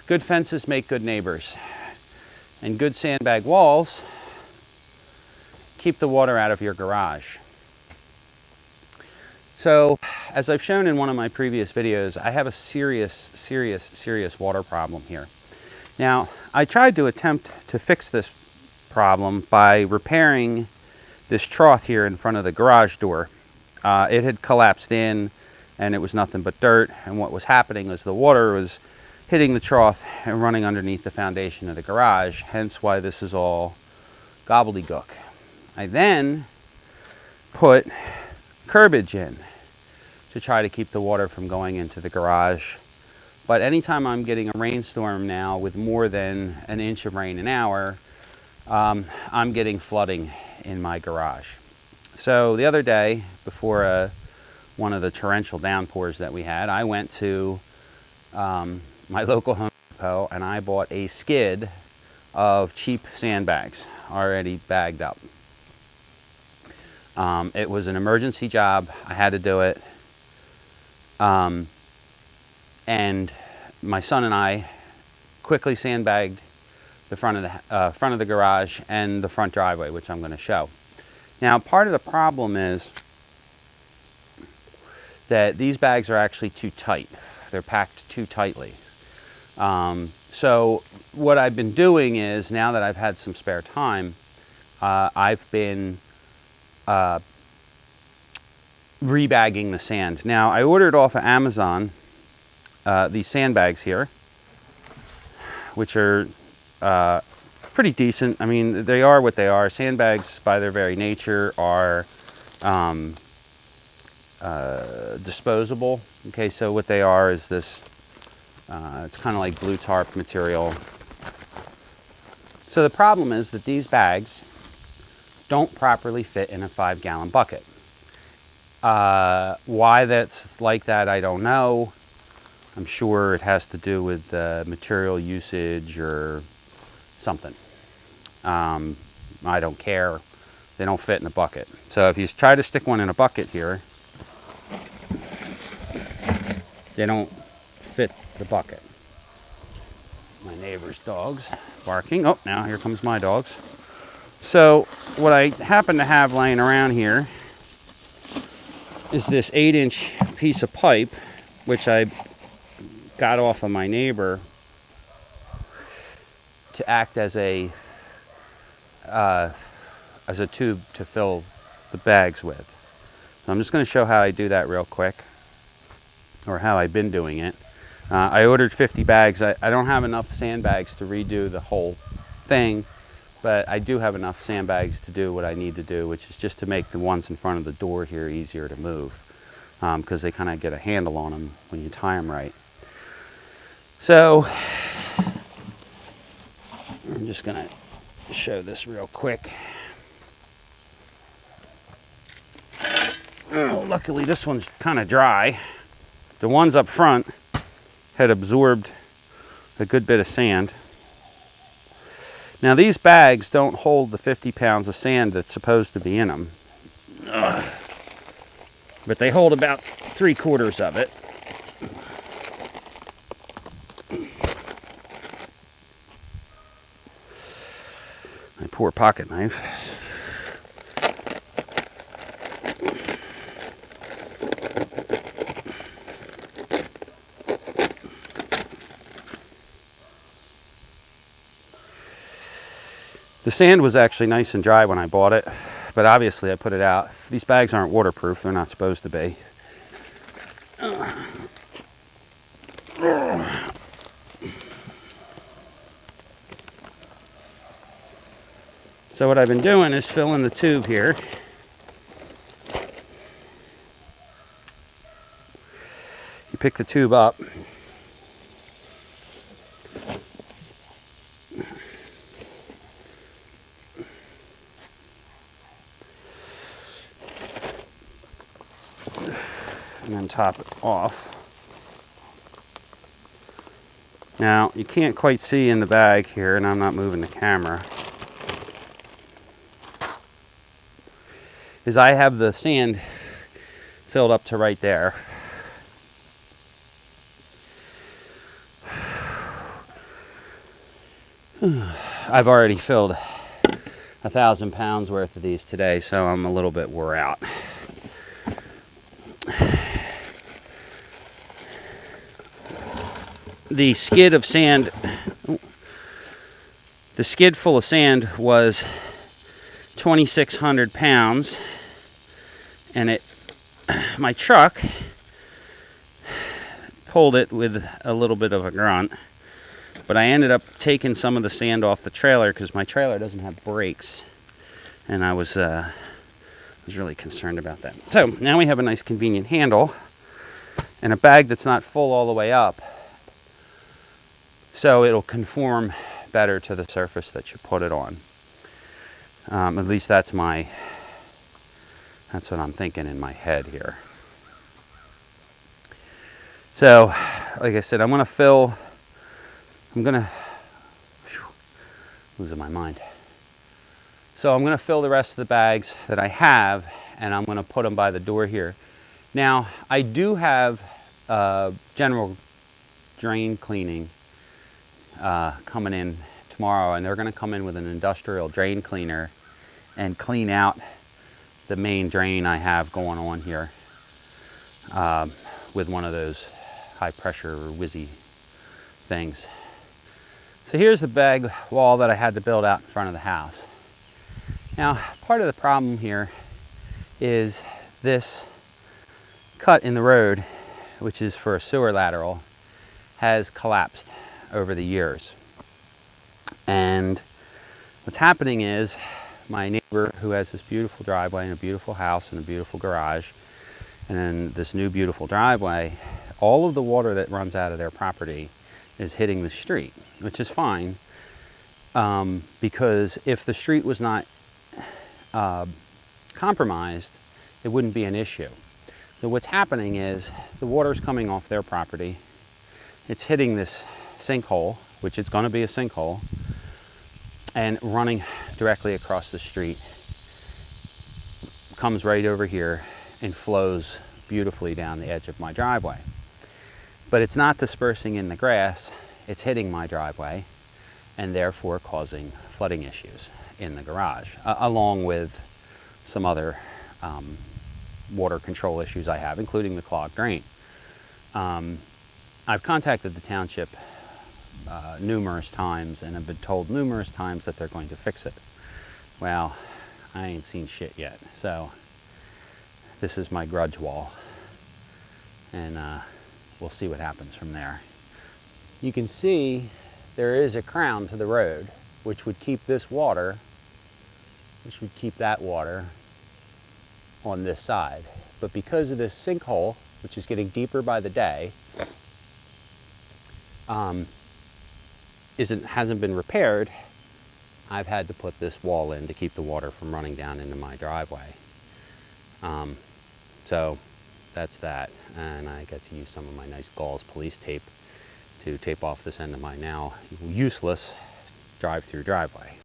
Good fences make good neighbors, and good sandbag walls keep the water out of your garage. So, as I've shown in one of my previous videos, I have a serious water problem here. Now, I tried to attempt to fix this problem by repairing this trough here in front of the garage door. It had collapsed in, and it was nothing but dirt, and what was happening was the water was hitting the trough and running underneath the foundation of the garage, hence why this is all gobbledygook. I then put curbage in to try to keep the water from going into the garage. But anytime I'm getting a rainstorm now with more than an inch of rain an hour, I'm getting flooding in my garage. So the other day, before one of the torrential downpours that we had, I went to my local Home Depot and I bought a skid of cheap sandbags already bagged up. It was an emergency job. I had to do it. And my son and I quickly sandbagged the front of the garage and the front driveway, which I'm going to show. Now, part of the problem is that these bags are actually too tight. They're packed too tightly. So what I've been doing is, now that I've had some spare time, I've been rebagging the sand. Now, I ordered off of Amazon these sandbags here, which are pretty decent. I mean, they are what they are. Sandbags, by their very nature, are disposable. Okay, so what they are is this, it's kind of like blue tarp material. So the problem is that these bags don't properly fit in a 5-gallon bucket. Why that's like that, I don't know. I'm sure it has to do with material usage or something. I don't care. They don't fit in a bucket. So if you try to stick one in a bucket here, they don't fit the bucket. My neighbor's dog's barking. Oh, now here comes my dogs. So what I happen to have laying around here is this 8-inch piece of pipe, which I got off of my neighbor to act as a tube to fill the bags with. So I'm just going to show how I do that real quick, or how I've been doing it. I ordered 50 bags. I don't have enough sandbags to redo the whole thing, but I do have enough sandbags to do what I need to do, which is just to make the ones in front of the door here easier to move, because they kind of get a handle on them when you tie them right. So I'm just going to show this real quick. Oh, luckily this one's kind of dry. The ones up front had absorbed a good bit of sand. Now these bags don't hold the 50 pounds of sand that's supposed to be in them. But they hold about 3/4 of it. My poor pocket knife. The sand was actually nice and dry when I bought it, but obviously I put it out. These bags aren't waterproof. They're not supposed to be. So what I've been doing is filling the tube here. You pick the tube up. And then top it off. Now, you can't quite see in the bag here, and I'm not moving the camera, is I have the sand filled up to right there. I've already filled 1,000 pounds worth of these today, so I'm a little bit wore out. The skid of sand, the skid full of sand was 2,600 pounds, and my truck pulled it with a little bit of a grunt, but I ended up taking some of the sand off the trailer because my trailer doesn't have brakes, and I was really concerned about that. So now we have a nice convenient handle and a bag that's not full all the way up, so it'll conform better to the surface that you put it on. At least that's what I'm thinking in my head here. So, like I said, I'm losing my mind. So I'm gonna fill the rest of the bags that I have, and I'm gonna put them by the door here. Now, I do have general drain cleaning coming in tomorrow, and they're gonna come in with an industrial drain cleaner and clean out the main drain I have going on here with one of those high pressure whizzy things. So here's the bag wall that I had to build out in front of the house. Now, part of the problem here is this cut in the road, which is for a sewer lateral, has collapsed over the years. And what's happening is my neighbor, who has this beautiful driveway and a beautiful house and a beautiful garage, and then this new beautiful driveway, all of the water that runs out of their property is hitting the street, which is fine, because if the street was not compromised, it wouldn't be an issue. So what's happening is the water's coming off their property, it's hitting this sinkhole, which is going to be a sinkhole, and running directly across the street, comes right over here and flows beautifully down the edge of my driveway. But it's not dispersing in the grass, it's hitting my driveway and therefore causing flooding issues in the garage, along with some other water control issues I have, including the clogged drain. I've contacted the township numerous times and have been told numerous times that they're going to fix it. Well, I ain't seen shit yet, so this is my grudge wall, and we'll see what happens from there. You can see there is a crown to the road, which would keep this water, which would keep that water on this side. But because of this sinkhole, which is getting deeper by the day, hasn't been repaired, I've had to put this wall in to keep the water from running down into my driveway. So that's that, and I get to use some of my nice Gauze police tape to tape off this end of my now useless drive-through driveway.